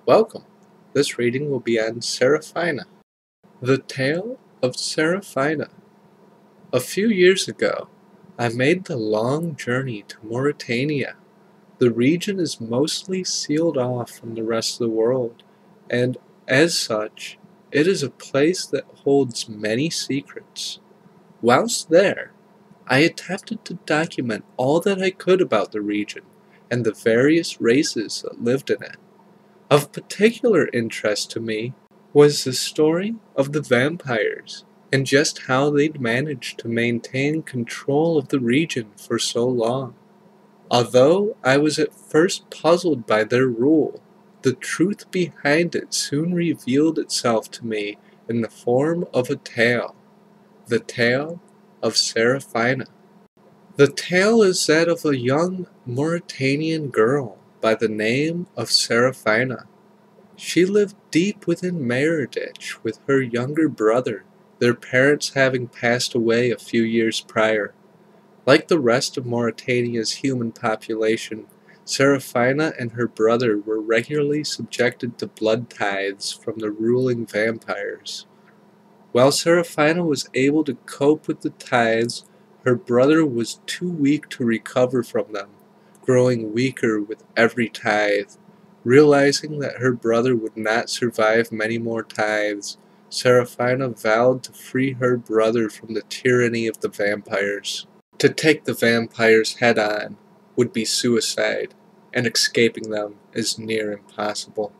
Welcome. This reading will be on Serafina. The Tale of Serafina. A few years ago, I made the long journey to Mauritania. The region is mostly sealed off from the rest of the world, and as such, it is a place that holds many secrets. Whilst there, I attempted to document all that I could about the region and the various races that lived in it. Of particular interest to me was the story of the vampires and just how they'd managed to maintain control of the region for so long. Although I was at first puzzled by their rule, the truth behind it soon revealed itself to me in the form of a tale. The Tale of Serafina. The tale is that of a young Mauritanian girl by the name of Serafina. She lived deep within Meredith with her younger brother, their parents having passed away a few years prior. Like the rest of Mauritania's human population, Serafina and her brother were regularly subjected to blood tithes from the ruling vampires. While Serafina was able to cope with the tithes, her brother was too weak to recover from them, growing weaker with every tithe. Realizing that her brother would not survive many more tithes, Serafina vowed to free her brother from the tyranny of the vampires. To take the vampires head on would be suicide, and escaping them is near impossible.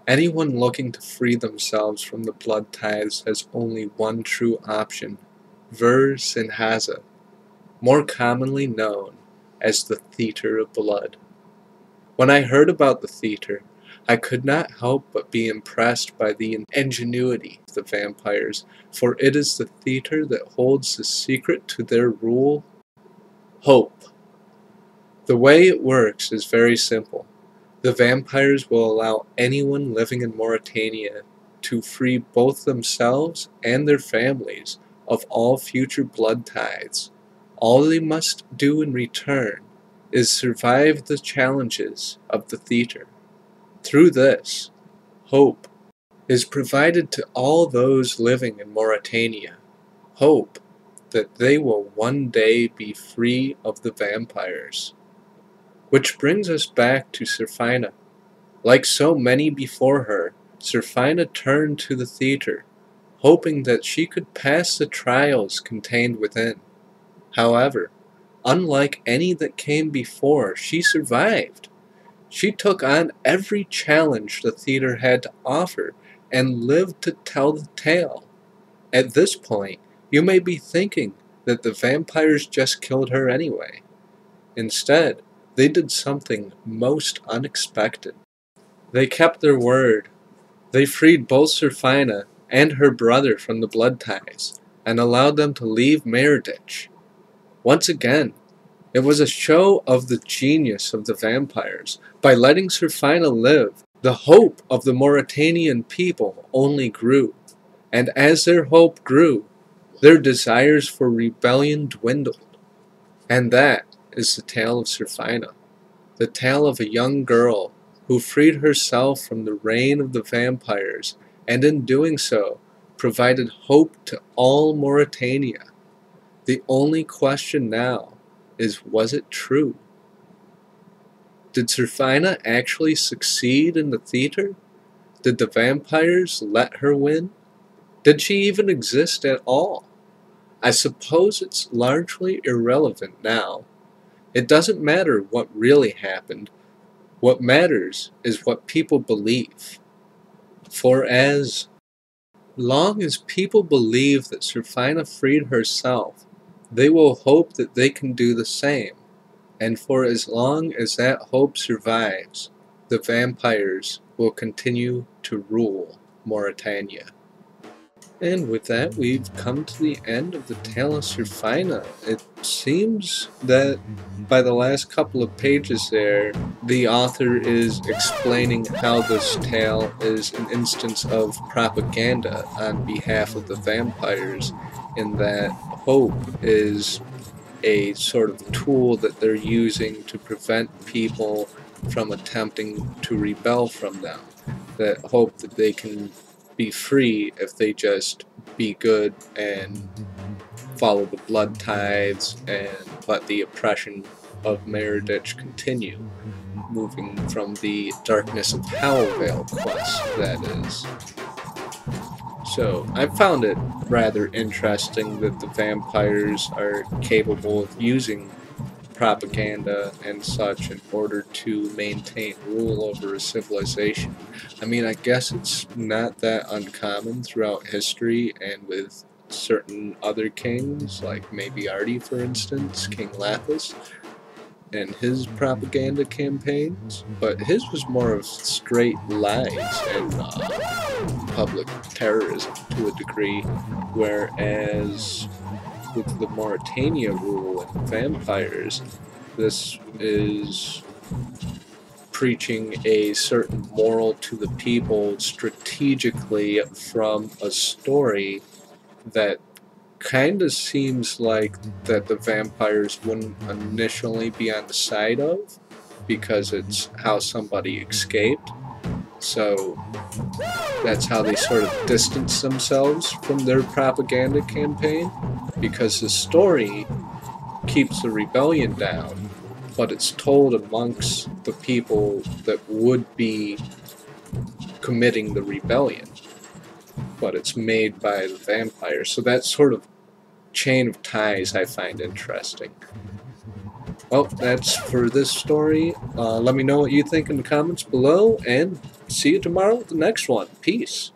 Anyone looking to free themselves from the blood tithes has only one true option, Ver Sinhaza, more commonly known as the Theater of Blood. When I heard about the theater, I could not help but be impressed by the ingenuity of the vampires, for it is the theater that holds the secret to their rule. Hope. The way it works is very simple. The vampires will allow anyone living in Mauritania to free both themselves and their families of all future blood tithes. All they must do in return is survive the challenges of the theater. Through this, hope is provided to all those living in Mauritania. Hope that they will one day be free of the vampires. Which brings us back to Serafina. Like so many before her, Serafina turned to the theater, hoping that she could pass the trials contained within. However, unlike any that came before, she survived. She took on every challenge the theater had to offer and lived to tell the tale. At this point, you may be thinking that the vampires just killed her anyway. Instead, they did something most unexpected. They kept their word. They freed both Serafina and her brother from the blood ties and allowed them to leave Meredith. Once again, it was a show of the genius of the vampires. By letting Serafina live, the hope of the Mauritanian people only grew, and as their hope grew, their desires for rebellion dwindled. And that is the tale of Serafina, the tale of a young girl who freed herself from the reign of the vampires, and in doing so, provided hope to all Mauritania. The only question now is, was it true? Did Serafina actually succeed in the theater? Did the vampires let her win? Did she even exist at all? I suppose it's largely irrelevant now. It doesn't matter what really happened. What matters is what people believe. For as long as people believe that Serafina freed herself, they will hope that they can do the same. And for as long as that hope survives, the vampires will continue to rule Mauritania. And with that, we've come to the end of the Tale of Serafina. It seems that by the last couple of pages there, the author is explaining how this tale is an instance of propaganda on behalf of the vampires, in that hope is a sort of tool that they're using to prevent people from attempting to rebel from them. That hope that they can be free if they just be good and follow the blood tithes and let the oppression of Meredith continue, moving from the Darkness of Howlvale quest, that is. So, I found it rather interesting that the vampires are capable of using propaganda and such in order to maintain rule over a civilization. I mean, I guess it's not that uncommon throughout history and with certain other kings, like maybe Artie, for instance, King Lapis, and his propaganda campaigns, but his was more of straight lies and public terrorism to a degree, whereas with the Mauritania rule and vampires, this is preaching a certain moral to the people strategically from a story that kind of seems like that the vampires wouldn't initially be on the side of, because it's how somebody escaped. So that's how they sort of distance themselves from their propaganda campaign, because the story keeps the rebellion down, but it's told amongst the people that would be committing the rebellion, but it's made by the vampires. So that sort of chain of ties I find interesting. Well, that's for this story. Let me know what you think in the comments below, and see you tomorrow with the next one. Peace.